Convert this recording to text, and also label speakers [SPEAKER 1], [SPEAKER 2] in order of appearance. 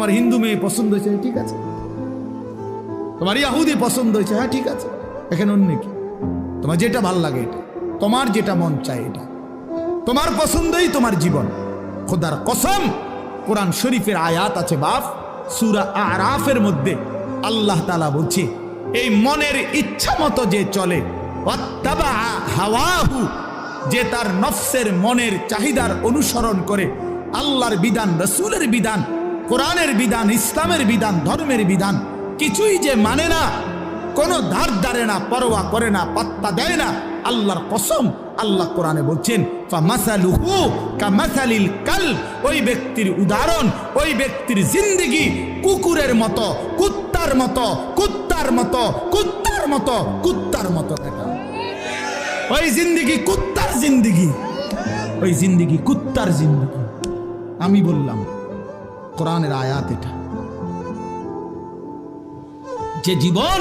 [SPEAKER 1] তোমার হিন্দু মেয়ে পছন্দ হয়েছে, ঠিক আছে। তোমার ইয়াহুদি পছন্দ হয়েছে, হ্যাঁ ঠিক আছে। এখানে অন্য কি? তোমার যেটা ভাল লাগে এটা, তোমার যেটা মন চায় এটা, তোমার পছন্দই তোমার জীবন। খোদার কসম, কোরআন শরীফের আয়াত আছে বাপ, সূরা আরাফের মধ্যে আল্লাহ তাআলা বলছে, এই মনের ইচ্ছা মতো যে চলে, ওয়াত্তাবা হাওয়াহু, যে তার নফসের মনের চাহিদার অনুসরণ করে, আল্লাহর বিধান, রাসূলের বিধান, কোরআনের বিধান, ইসলামের বিধান, ধর্মের বিধান কিছুই যে মানে না, কোনো ধার ধারে না, পরোয়া করে না, পাত্তা দেয় না, আল্লাহর কসম, আল্লাহ কোরআনে বলছেন ফামাসালুহু কামাসালিল কালব, ওই ব্যক্তির উদাহরণ, ওই ব্যক্তির জিন্দেগি কুকুরের মতো, কুত্তার মতো, কুত্তার মতো, কুত্তার মতো, কুত্তার মতো। ওই জিন্দেগি কুত্তার জিন্দেগি, ওই জিন্দেগি কুত্তার জিন্দেগি। আমি বললাম কোরআনের আয়াত এটা, যে জীবন